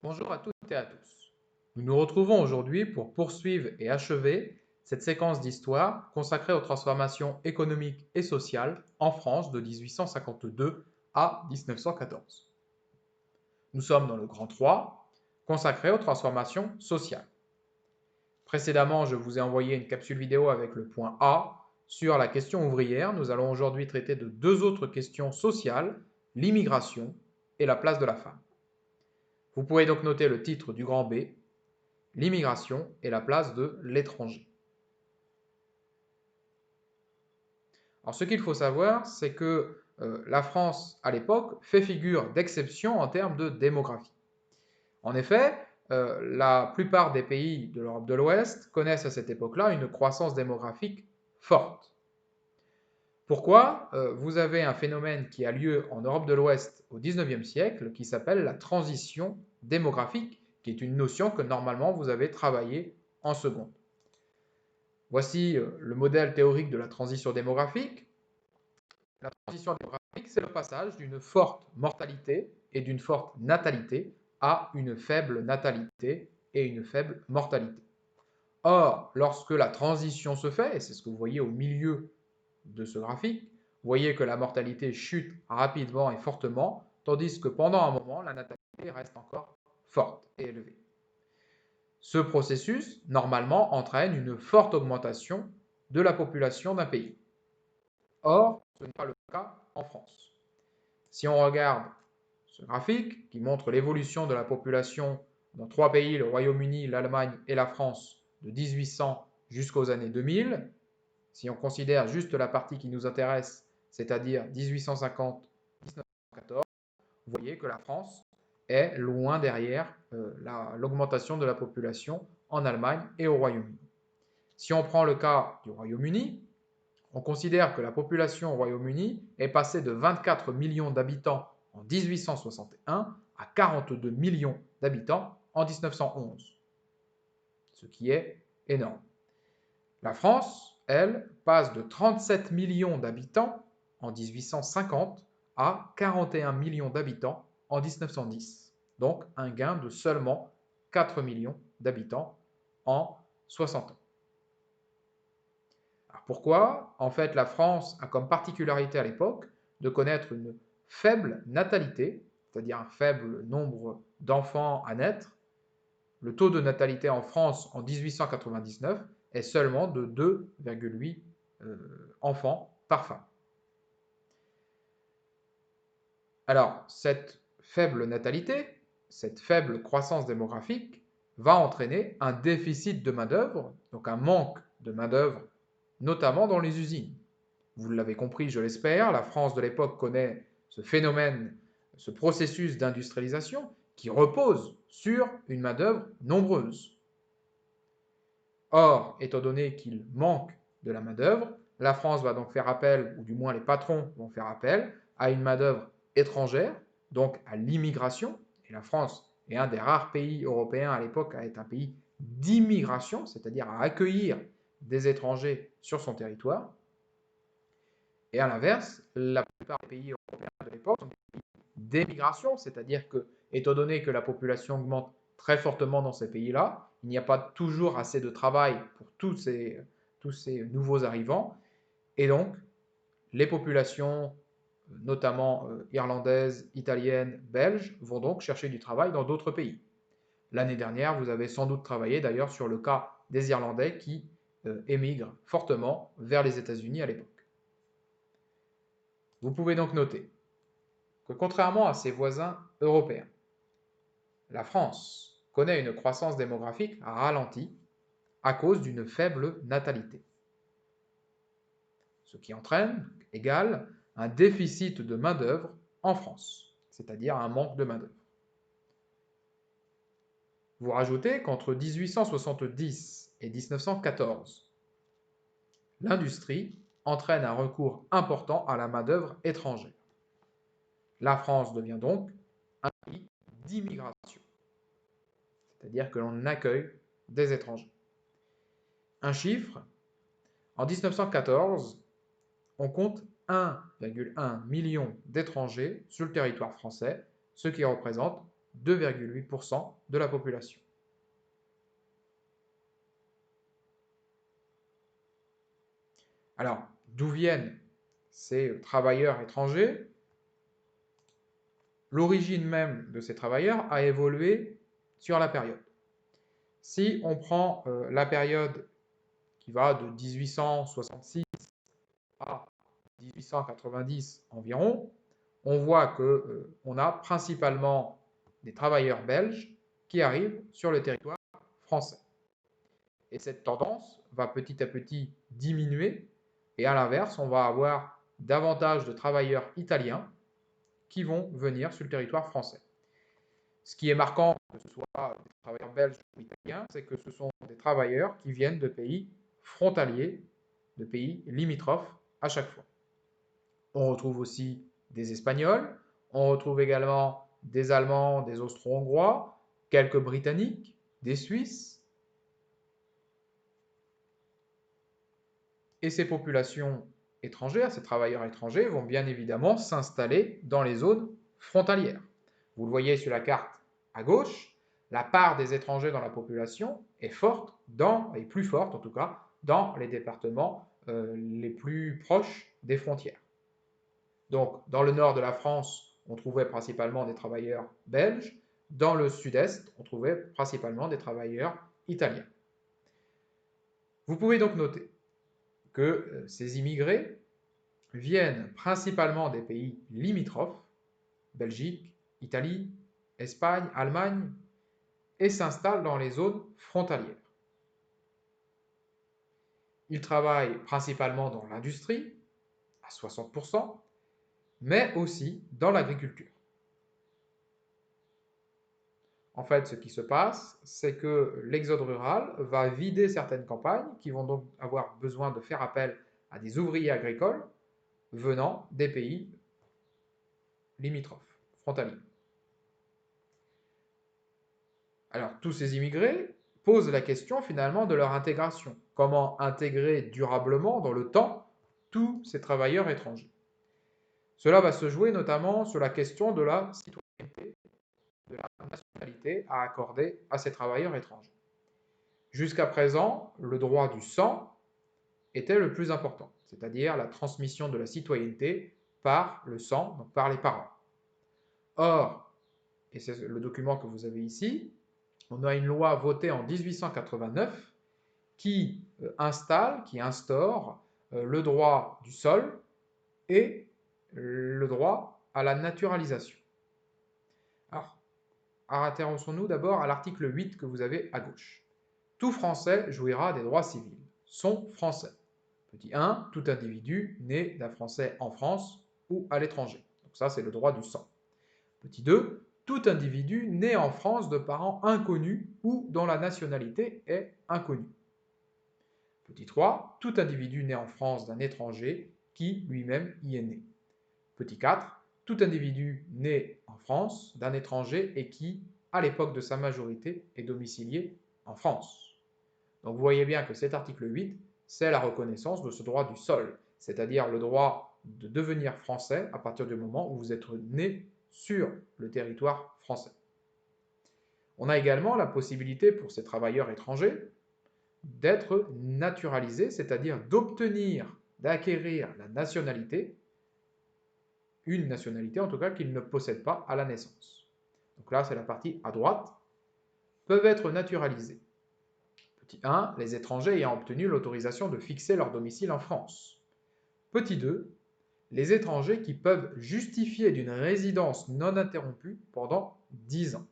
Bonjour à toutes et à tous. Nous nous retrouvons aujourd'hui pour poursuivre et achever cette séquence d'histoire consacrée aux transformations économiques et sociales en France de 1852 à 1914. Nous sommes dans le grand 3, consacré aux transformations sociales. Précédemment, je vous ai envoyé une capsule vidéo avec le point A sur la question ouvrière. Nous allons aujourd'hui traiter de deux autres questions sociales, l'immigration et la place de la femme. Vous pouvez donc noter le titre du grand B, l'immigration et la place de l'étranger. Alors ce qu'il faut savoir, c'est que la France, à l'époque, fait figure d'exception en termes de démographie. En effet, la plupart des pays de l'Europe de l'Ouest connaissent à cette époque-là une croissance démographique forte. Pourquoi? Vous avez un phénomène qui a lieu en Europe de l'Ouest au XIXe siècle qui s'appelle la transition démographique, qui est une notion que normalement vous avez travaillée en seconde. Voici le modèle théorique de la transition démographique. La transition démographique, c'est le passage d'une forte mortalité et d'une forte natalité à une faible natalité et une faible mortalité. Or, lorsque la transition se fait, et c'est ce que vous voyez au milieu de ce graphique, vous voyez que la mortalité chute rapidement et fortement, tandis que pendant un moment, la natalité reste encore forte et élevée. Ce processus, normalement, entraîne une forte augmentation de la population d'un pays. Or, ce n'est pas le cas en France. Si on regarde ce graphique qui montre l'évolution de la population dans trois pays, le Royaume-Uni, l'Allemagne et la France, de 1800 jusqu'aux années 2000, si on considère juste la partie qui nous intéresse, c'est-à-dire 1850-1914, vous voyez que la France est loin derrière l'augmentation de la population en Allemagne et au Royaume-Uni. Si on prend le cas du Royaume-Uni, on considère que la population au Royaume-Uni est passée de 24 millions d'habitants en 1861 à 42 millions d'habitants en 1911, ce qui est énorme. La France, elle, passe de 37 millions d'habitants en 1850 à 41 millions d'habitants en 1910, donc un gain de seulement 4 millions d'habitants en 60 ans. Alors pourquoi? En fait, la France a comme particularité à l'époque de connaître une faible natalité, c'est-à-dire un faible nombre d'enfants à naître. Le taux de natalité en France en 1899 est seulement de 2,8 enfants par femme. Alors, cette faible natalité, cette faible croissance démographique, va entraîner un déficit de main-d'œuvre, donc un manque de main-d'œuvre, notamment dans les usines. Vous l'avez compris, je l'espère, la France de l'époque connaît ce phénomène, ce processus d'industrialisation qui repose sur une main-d'œuvre nombreuse. Or, étant donné qu'il manque de la main-d'œuvre, la France va donc faire appel, ou du moins les patrons vont faire appel, à une main-d'œuvre étrangère, donc à l'immigration. Et la France est un des rares pays européens à l'époque à être un pays d'immigration, c'est-à-dire à accueillir des étrangers sur son territoire. Et à l'inverse, la plupart des pays européens de l'époque sont des pays d'émigration, c'est-à-dire que, étant donné que la population augmente très fortement dans ces pays-là, il n'y a pas toujours assez de travail pour tous ces nouveaux arrivants, et donc les populations, notamment irlandaises, italiennes, belges, vont donc chercher du travail dans d'autres pays. L'année dernière, vous avez sans doute travaillé d'ailleurs sur le cas des Irlandais qui émigrent fortement vers les États-Unis à l'époque. Vous pouvez donc noter que contrairement à ses voisins européens, la France connaît une croissance démographique ralentie à cause d'une faible natalité, ce qui entraîne, égale, un déficit de main-d'œuvre en France, c'est-à-dire un manque de main-d'œuvre. Vous rajoutez qu'entre 1870 et 1914, l'industrie entraîne un recours important à la main-d'œuvre étrangère. La France devient donc un pays d'immigration, c'est-à-dire que l'on accueille des étrangers. Un chiffre, en 1914, on compte 1,1 million d'étrangers sur le territoire français, ce qui représente 2,8% de la population. Alors, d'où viennent ces travailleurs étrangers? L'origine même de ces travailleurs a évolué sur la période. Si on prend la période qui va de 1866 à 1890 environ, on voit qu'on a principalement des travailleurs belges qui arrivent sur le territoire français. Et cette tendance va petit à petit diminuer, et à l'inverse, on va avoir davantage de travailleurs italiens qui vont venir sur le territoire français. Ce qui est marquant, que ce soit des travailleurs belges ou italiens, c'est que ce sont des travailleurs qui viennent de pays frontaliers, de pays limitrophes à chaque fois. On retrouve aussi des Espagnols, on retrouve également des Allemands, des Austro-Hongrois, quelques Britanniques, des Suisses. Et ces populations étrangères, ces travailleurs étrangers, vont bien évidemment s'installer dans les zones frontalières. Vous le voyez sur la carte à gauche, la part des étrangers dans la population est forte, et plus forte en tout cas, dans les départements les plus proches des frontières. Donc, dans le nord de la France, on trouvait principalement des travailleurs belges. Dans le sud-est, on trouvait principalement des travailleurs italiens. Vous pouvez donc noter que ces immigrés viennent principalement des pays limitrophes, Belgique, Italie, Espagne, Allemagne, et s'installent dans les zones frontalières. Ils travaillent principalement dans l'industrie, à 60%, mais aussi dans l'agriculture. En fait, ce qui se passe, c'est que l'exode rural va vider certaines campagnes qui vont donc avoir besoin de faire appel à des ouvriers agricoles venant des pays limitrophes, frontaliers. Alors, tous ces immigrés posent la question finalement de leur intégration. Comment intégrer durablement dans le temps tous ces travailleurs étrangers? Cela va se jouer notamment sur la question de la citoyenneté, de la nationalité à accorder à ces travailleurs étrangers. Jusqu'à présent, le droit du sang était le plus important, c'est-à-dire la transmission de la citoyenneté par le sang, donc par les parents. Or, et c'est le document que vous avez ici, on a une loi votée en 1889 qui instaure le droit du sol et le droit à la naturalisation. Alors, intéressons-nous d'abord à l'article 8 que vous avez à gauche. Tout Français jouira des droits civils. Sont français. Petit 1, tout individu né d'un Français en France ou à l'étranger. Donc ça, c'est le droit du sang. Petit 2, tout individu né en France de parents inconnus ou dont la nationalité est inconnue. Petit 3, tout individu né en France d'un étranger qui lui-même y est né. Petit 4, tout individu né en France d'un étranger et qui, à l'époque de sa majorité, est domicilié en France. Donc vous voyez bien que cet article 8, c'est la reconnaissance de ce droit du sol, c'est-à-dire le droit de devenir français à partir du moment où vous êtes né sur le territoire français. On a également la possibilité pour ces travailleurs étrangers d'être naturalisés, c'est-à-dire d'acquérir la nationalité, une nationalité en tout cas qu'ils ne possèdent pas à la naissance. Donc là, c'est la partie à droite, peuvent être naturalisés. Petit 1, les étrangers ayant obtenu l'autorisation de fixer leur domicile en France. Petit 2, les étrangers qui peuvent justifier d'une résidence non interrompue pendant 10 ans.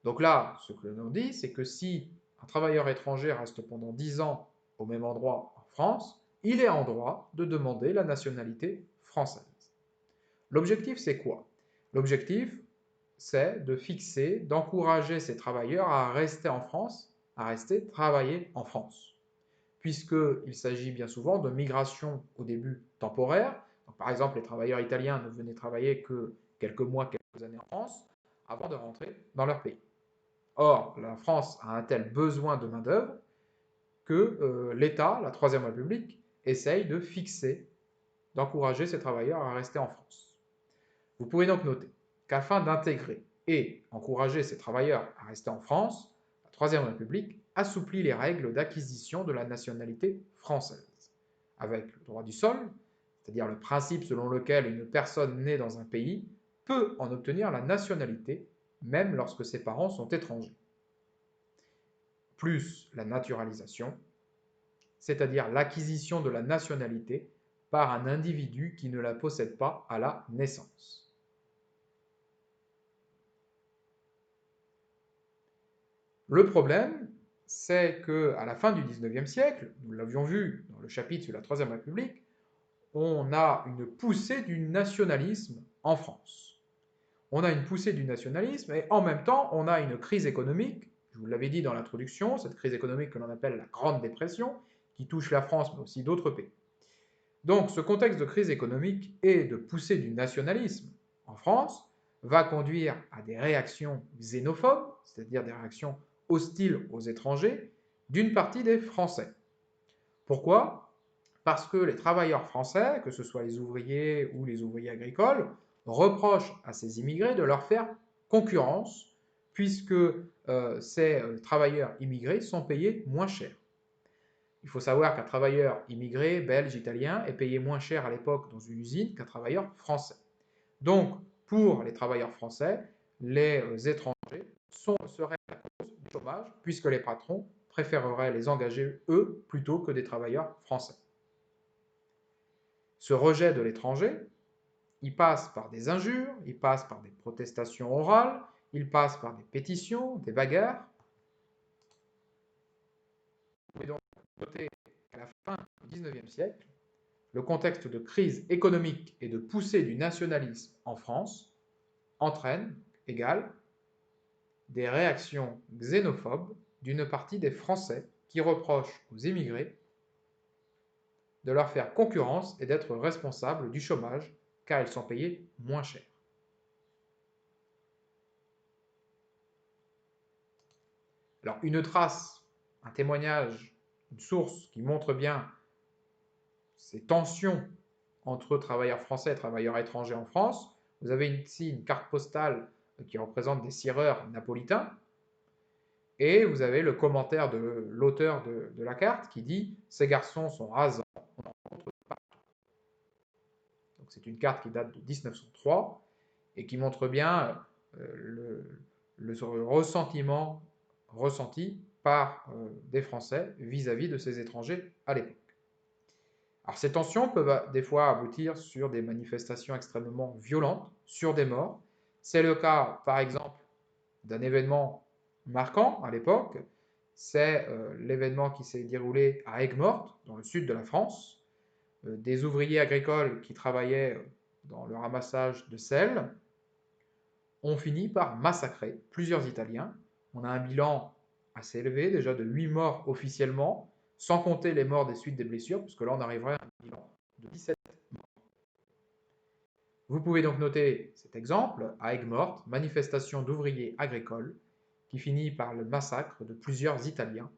Donc là, ce que l'on dit, c'est que si un travailleur étranger reste pendant 10 ans au même endroit en France, il est en droit de demander la nationalité française. L'objectif, c'est quoi? L'objectif, c'est de fixer, d'encourager ces travailleurs à rester en France, à rester travailler en France. Puisqu'il s'agit bien souvent de migration au début temporaire. Donc, par exemple, les travailleurs italiens ne venaient travailler que quelques mois, quelques années en France, avant de rentrer dans leur pays. Or, la France a un tel besoin de main-d'œuvre que l'État, la Troisième République, essaye de fixer, d'encourager ces travailleurs à rester en France. Vous pouvez donc noter qu'afin d'intégrer et encourager ces travailleurs à rester en France, la Troisième République assouplit les règles d'acquisition de la nationalité française, avec le droit du sol, c'est-à-dire le principe selon lequel une personne née dans un pays peut en obtenir la nationalité, même lorsque ses parents sont étrangers, plus la naturalisation, c'est-à-dire l'acquisition de la nationalité par un individu qui ne la possède pas à la naissance. Le problème, c'est qu'à la fin du XIXe siècle, nous l'avions vu dans le chapitre sur la Troisième République, on a une poussée du nationalisme en France. On a une poussée du nationalisme et en même temps, on a une crise économique, je vous l'avais dit dans l'introduction, cette crise économique que l'on appelle la Grande Dépression, qui touche la France mais aussi d'autres pays. Donc ce contexte de crise économique et de poussée du nationalisme en France va conduire à des réactions xénophobes, c'est-à-dire des réactions hostiles aux étrangers, d'une partie des Français. Pourquoi? Parce que les travailleurs français, que ce soit les ouvriers ou les ouvriers agricoles, reprochent à ces immigrés de leur faire concurrence, puisque ces travailleurs immigrés sont payés moins cher. Il faut savoir qu'un travailleur immigré, belge, italien, est payé moins cher à l'époque dans une usine qu'un travailleur français. Donc, pour les travailleurs français, les étrangers seraient la cause du chômage, puisque les patrons préféreraient les engager, eux, plutôt que des travailleurs français. Ce rejet de l'étranger, il passe par des injures, il passe par des protestations orales, il passe par des pétitions, des bagarres. Vous pouvez donc noter qu'à la fin du XIXe siècle, le contexte de crise économique et de poussée du nationalisme en France entraîne, égale, des réactions xénophobes d'une partie des Français qui reprochent aux immigrés de leur faire concurrence et d'être responsables du chômage car ils sont payés moins cher. Alors une trace, un témoignage, une source qui montre bien ces tensions entre travailleurs français et travailleurs étrangers en France. Vous avez ici une carte postale qui représente des cireurs napolitains, et vous avez le commentaire de l'auteur de la carte qui dit « Ces garçons sont rasants, on en rencontre partout ». Donc c'est une carte qui date de 1903 et qui montre bien le ressentiment ressenti par des Français vis-à-vis de ces étrangers à l'époque. Alors ces tensions peuvent des fois aboutir sur des manifestations extrêmement violentes, sur des morts. C'est le cas, par exemple, d'un événement marquant à l'époque. C'est l'événement qui s'est déroulé à Aigues-Mortes, dans le sud de la France. Des ouvriers agricoles qui travaillaient dans le ramassage de sel ont fini par massacrer plusieurs Italiens. On a un bilan assez élevé, déjà de 8 morts officiellement, sans compter les morts des suites des blessures, puisque là on arriverait à un bilan de 17 morts. Vous pouvez donc noter cet exemple, à Aigues-Mortes, manifestation d'ouvriers agricoles, qui finit par le massacre de plusieurs Italiens,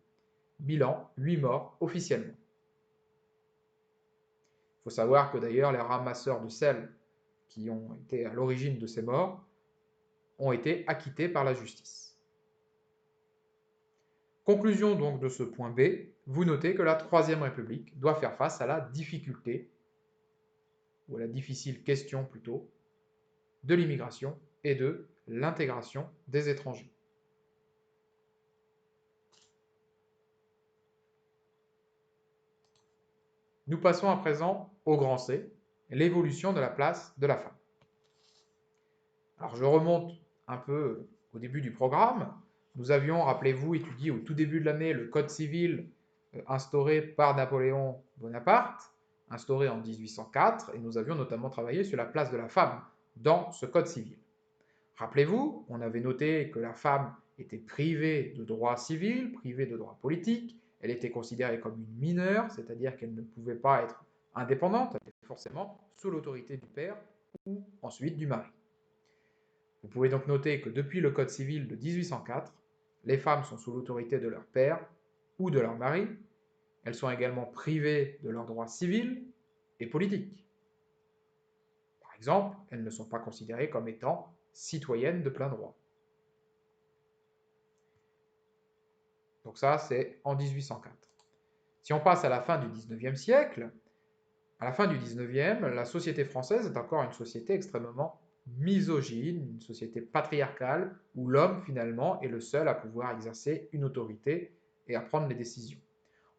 bilan 8 morts officiellement. Il faut savoir que d'ailleurs les ramasseurs de sel qui ont été à l'origine de ces morts ont été acquittés par la justice. Conclusion donc de ce point B, vous notez que la Troisième République doit faire face à la difficulté, ou à la difficile question plutôt, de l'immigration et de l'intégration des étrangers. Nous passons à présent au grand C, l'évolution de la place de la femme. Alors je remonte un peu au début du programme. Nous avions, rappelez-vous, étudié au tout début de l'année le Code civil instauré par Napoléon Bonaparte, instauré en 1804, et nous avions notamment travaillé sur la place de la femme dans ce Code civil. Rappelez-vous, on avait noté que la femme était privée de droits civils, privée de droits politiques, elle était considérée comme une mineure, c'est-à-dire qu'elle ne pouvait pas être indépendante, elle était forcément sous l'autorité du père ou ensuite du mari. Vous pouvez donc noter que depuis le Code civil de 1804, les femmes sont sous l'autorité de leur père ou de leur mari, elles sont également privées de leurs droits civils et politiques. Par exemple, elles ne sont pas considérées comme étant citoyenne de plein droit. Donc ça, c'est en 1804. Si on passe à la fin du 19e siècle, à la fin du 19e, la société française est encore une société extrêmement misogyne, une société patriarcale, où l'homme, finalement, est le seul à pouvoir exercer une autorité et à prendre les décisions.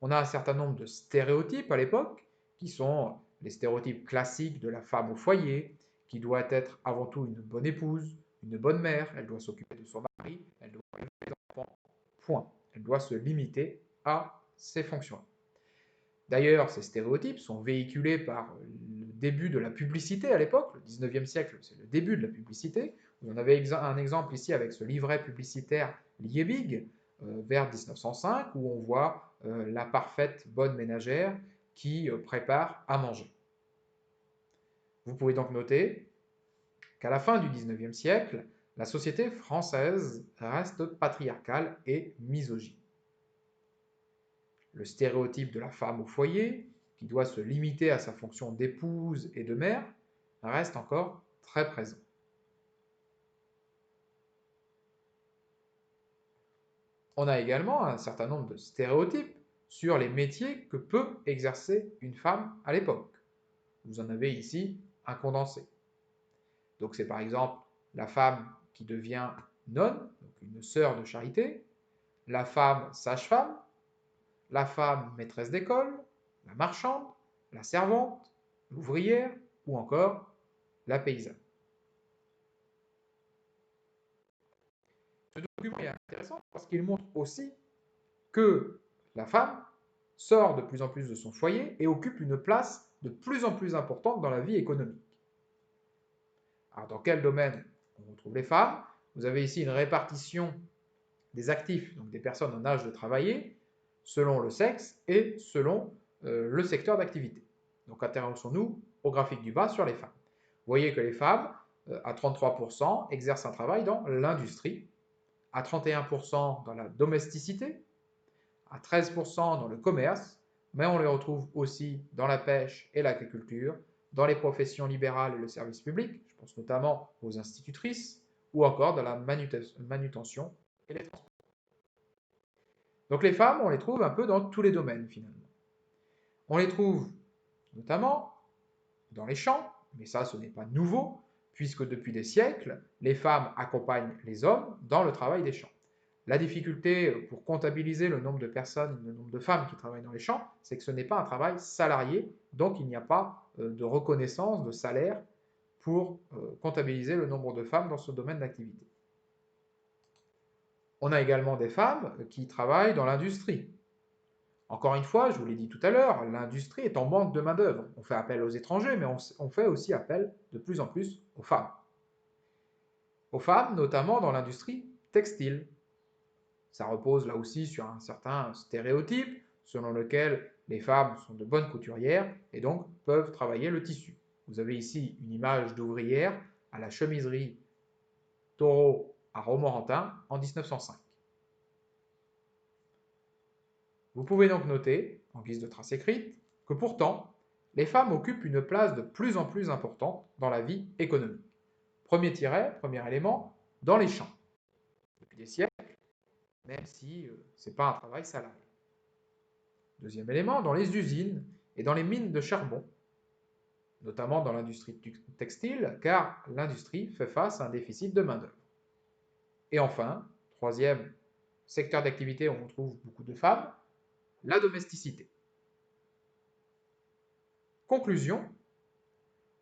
On a un certain nombre de stéréotypes à l'époque, qui sont les stéréotypes classiques de la femme au foyer, qui doit être avant tout une bonne épouse, une bonne mère, elle doit s'occuper de son mari, elle doit élever les enfants, point. Elle doit se limiter à ces fonctions. D'ailleurs, ces stéréotypes sont véhiculés par le début de la publicité à l'époque, le 19e siècle, c'est le début de la publicité. Vous en avez un exemple ici avec ce livret publicitaire Liebig, vers 1905, où on voit la parfaite bonne ménagère qui prépare à manger. Vous pouvez donc noter qu'à la fin du 19e siècle, la société française reste patriarcale et misogyne. Le stéréotype de la femme au foyer, qui doit se limiter à sa fonction d'épouse et de mère, reste encore très présent. On a également un certain nombre de stéréotypes sur les métiers que peut exercer une femme à l'époque. Vous en avez ici un condensé. Donc c'est par exemple la femme qui devient nonne, donc une sœur de charité, la femme sage-femme, la femme maîtresse d'école, la marchande, la servante, l'ouvrière ou encore la paysanne. Ce document est intéressant parce qu'il montre aussi que la femme sort de plus en plus de son foyer et occupe une place de plus en plus importante dans la vie économique. Alors, dans quel domaine on retrouve les femmes? Vous avez ici une répartition des actifs, donc des personnes en âge de travailler, selon le sexe et selon le secteur d'activité. Donc intéressons-nous au graphique du bas sur les femmes. Vous voyez que les femmes, à 33%, exercent un travail dans l'industrie, à 31% dans la domesticité, à 13% dans le commerce, mais on les retrouve aussi dans la pêche et l'agriculture, dans les professions libérales et le service public, je pense notamment aux institutrices, ou encore dans la manutention et les transports. Donc les femmes, on les trouve un peu dans tous les domaines finalement. On les trouve notamment dans les champs, mais ça ce n'est pas nouveau, puisque depuis des siècles, les femmes accompagnent les hommes dans le travail des champs. La difficulté pour comptabiliser le nombre de personnes, le nombre de femmes qui travaillent dans les champs, c'est que ce n'est pas un travail salarié, donc il n'y a pas de reconnaissance de salaire pour comptabiliser le nombre de femmes dans ce domaine d'activité. On a également des femmes qui travaillent dans l'industrie. Encore une fois, je vous l'ai dit tout à l'heure, l'industrie est en manque de main-d'œuvre. On fait appel aux étrangers, mais on fait aussi appel de plus en plus aux femmes. Aux femmes, notamment dans l'industrie textile. Ça repose là aussi sur un certain stéréotype selon lequel les femmes sont de bonnes couturières et donc peuvent travailler le tissu. Vous avez ici une image d'ouvrière à la chemiserie Taureau à Romorantin en 1905. Vous pouvez donc noter, en guise de trace écrite, que pourtant, les femmes occupent une place de plus en plus importante dans la vie économique. Premier élément, dans les champs. Depuis des siècles, même si ce n'est pas un travail salarié. Deuxième élément, dans les usines et dans les mines de charbon, notamment dans l'industrie textile, car l'industrie fait face à un déficit de main-d'œuvre. Et enfin, troisième secteur d'activité où on trouve beaucoup de femmes, la domesticité. Conclusion,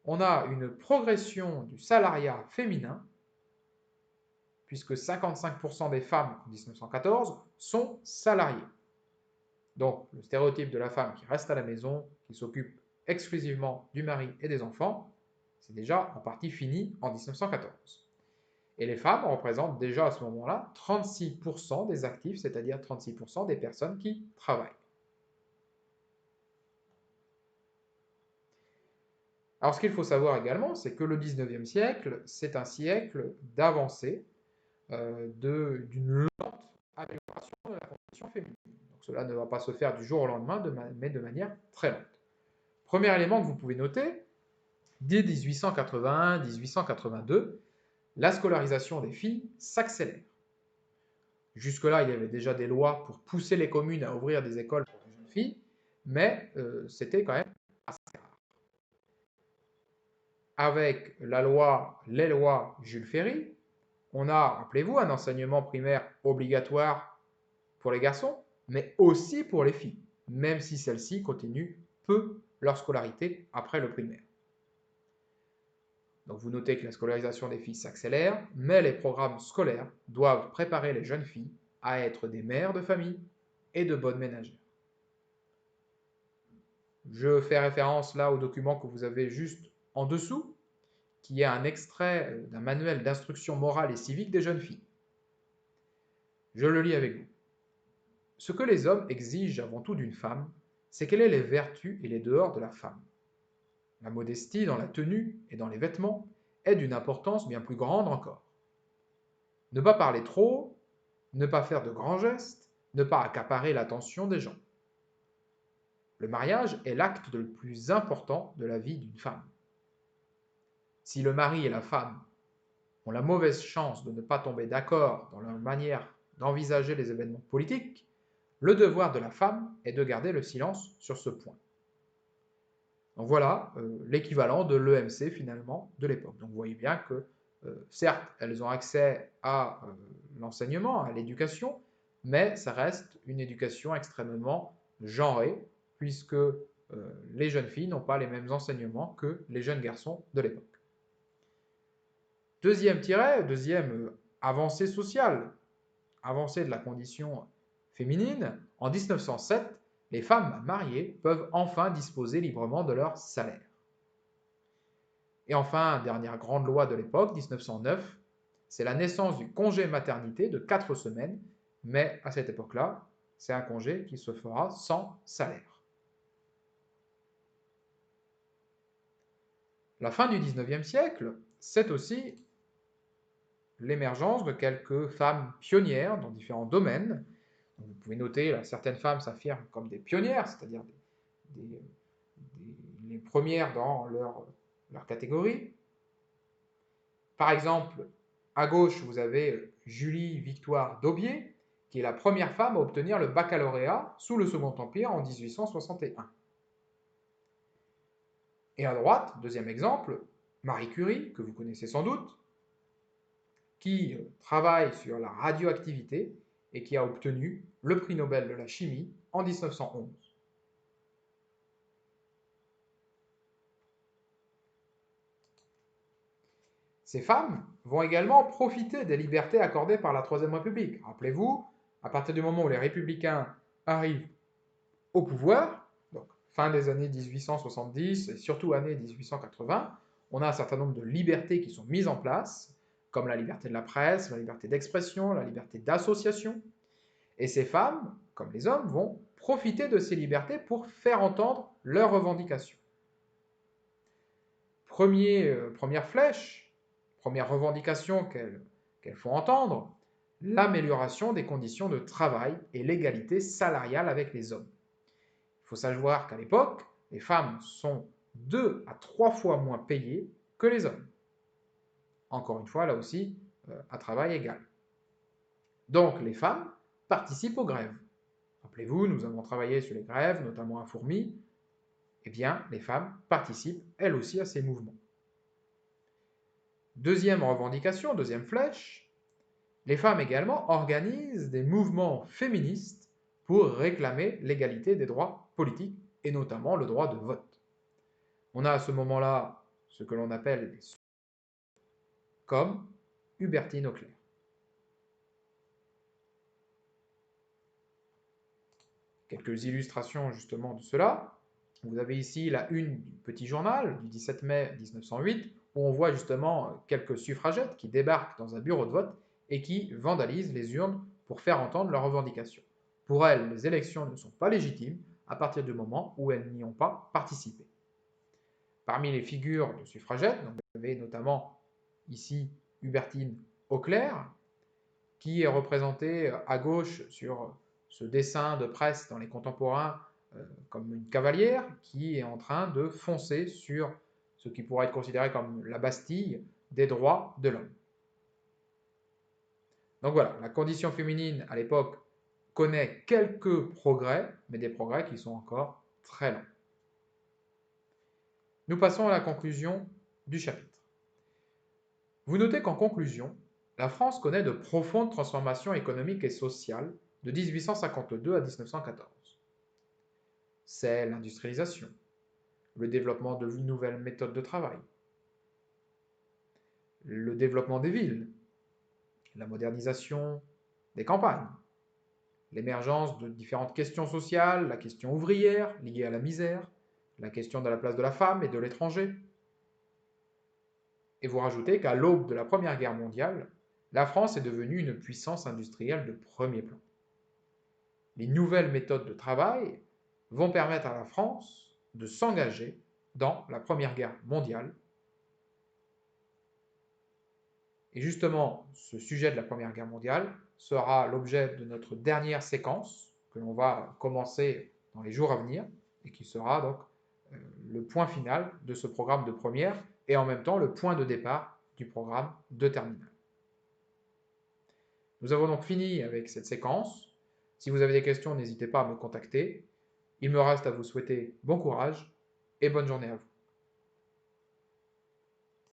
on a une progression du salariat féminin, puisque 55% des femmes en 1914 sont salariées. Donc, le stéréotype de la femme qui reste à la maison, qui s'occupe exclusivement du mari et des enfants, c'est déjà en partie fini en 1914. Et les femmes représentent déjà à ce moment-là 36% des actifs, c'est-à-dire 36% des personnes qui travaillent. Alors ce qu'il faut savoir également, c'est que le 19e siècle, c'est un siècle d'avancée, d'une lente amélioration de la condition féminine. Donc cela ne va pas se faire du jour au lendemain, mais de manière très lente. Premier élément que vous pouvez noter, dès 1881-1882, la scolarisation des filles s'accélère. Jusque-là, il y avait déjà des lois pour pousser les communes à ouvrir des écoles pour les jeunes filles, mais c'était quand même assez rare. Avec les lois Jules Ferry, on a, rappelez-vous, un enseignement primaire obligatoire pour les garçons, mais aussi pour les filles, même si celles-ci continuent peu leur scolarité après le primaire. Donc vous notez que la scolarisation des filles s'accélère, mais les programmes scolaires doivent préparer les jeunes filles à être des mères de famille et de bonnes ménagères. Je fais référence là au document que vous avez juste en dessous, qui est un extrait d'un manuel d'instruction morale et civique des jeunes filles. Je le lis avec vous. Ce que les hommes exigent avant tout d'une femme, c'est qu'elle ait les vertus et les dehors de la femme. La modestie dans la tenue et dans les vêtements est d'une importance bien plus grande encore. Ne pas parler trop, ne pas faire de grands gestes, ne pas accaparer l'attention des gens. Le mariage est l'acte le plus important de la vie d'une femme. Si le mari et la femme ont la mauvaise chance de ne pas tomber d'accord dans leur manière d'envisager les événements politiques, le devoir de la femme est de garder le silence sur ce point. Donc voilà l'équivalent de l'EMC finalement de l'époque. Donc vous voyez bien que certes elles ont accès à l'enseignement, à l'éducation, mais ça reste une éducation extrêmement genrée, puisque les jeunes filles n'ont pas les mêmes enseignements que les jeunes garçons de l'époque. Deuxième avancée sociale, avancée de la condition féminine, en 1907, les femmes mariées peuvent enfin disposer librement de leur salaire. Et enfin, dernière grande loi de l'époque, 1909, c'est la naissance du congé maternité de 4 semaines, mais à cette époque-là, c'est un congé qui se fera sans salaire. La fin du 19e siècle, c'est aussi l'émergence de quelques femmes pionnières dans différents domaines. Vous pouvez noter, là, certaines femmes s'affirment comme des pionnières, c'est-à-dire les premières dans leur catégorie. Par exemple, à gauche, vous avez Julie Victoire d'Aubier, qui est la première femme à obtenir le baccalauréat sous le Second Empire en 1861. Et à droite, deuxième exemple, Marie Curie, que vous connaissez sans doute, qui travaille sur la radioactivité et qui a obtenu le prix Nobel de la chimie en 1911. Ces femmes vont également profiter des libertés accordées par la Troisième République. Rappelez-vous, à partir du moment où les républicains arrivent au pouvoir, donc fin des années 1870 et surtout années 1880, on a un certain nombre de libertés qui sont mises en place, comme la liberté de la presse, la liberté d'expression, la liberté d'association. Et ces femmes, comme les hommes, vont profiter de ces libertés pour faire entendre leurs revendications. Première flèche, première revendication qu'elles font entendre, l'amélioration des conditions de travail et l'égalité salariale avec les hommes. Il faut savoir qu'à l'époque, les femmes sont 2 à 3 fois moins payées que les hommes. Encore une fois, là aussi, à travail égal. Donc les femmes participent aux grèves. Rappelez-vous, nous avons travaillé sur les grèves, notamment à Fourmi. Eh bien, les femmes participent elles aussi à ces mouvements. Deuxième revendication, deuxième flèche, les femmes également organisent des mouvements féministes pour réclamer l'égalité des droits politiques et notamment le droit de vote. On a à ce moment-là ce que l'on appelle des comme Hubertine Auclair. Quelques illustrations justement de cela. Vous avez ici la une du Petit Journal du 17 mai 1908, où on voit justement quelques suffragettes qui débarquent dans un bureau de vote et qui vandalisent les urnes pour faire entendre leurs revendications. Pour elles, les élections ne sont pas légitimes à partir du moment où elles n'y ont pas participé. Parmi les figures de suffragettes, donc vous avez notamment ici Hubertine Auclair, qui est représentée à gauche sur ce dessin de presse dans les Contemporains comme une cavalière qui est en train de foncer sur ce qui pourrait être considéré comme la Bastille des droits de l'homme. Donc voilà, la condition féminine à l'époque connaît quelques progrès, mais des progrès qui sont encore très lents. Nous passons à la conclusion du chapitre. Vous notez qu'en conclusion, la France connaît de profondes transformations économiques et sociales de 1852 à 1914. C'est l'industrialisation, le développement de nouvelles méthodes de travail, le développement des villes, la modernisation des campagnes, l'émergence de différentes questions sociales, la question ouvrière liée à la misère, la question de la place de la femme et de l'étranger. Et vous rajoutez qu'à l'aube de la Première Guerre mondiale, la France est devenue une puissance industrielle de premier plan. Les nouvelles méthodes de travail vont permettre à la France de s'engager dans la Première Guerre mondiale. Et justement, ce sujet de la Première Guerre mondiale sera l'objet de notre dernière séquence que l'on va commencer dans les jours à venir et qui sera donc le point final de ce programme de première et en même temps le point de départ du programme de terminale. Nous avons donc fini avec cette séquence. Si vous avez des questions, n'hésitez pas à me contacter. Il me reste à vous souhaiter bon courage et bonne journée à vous.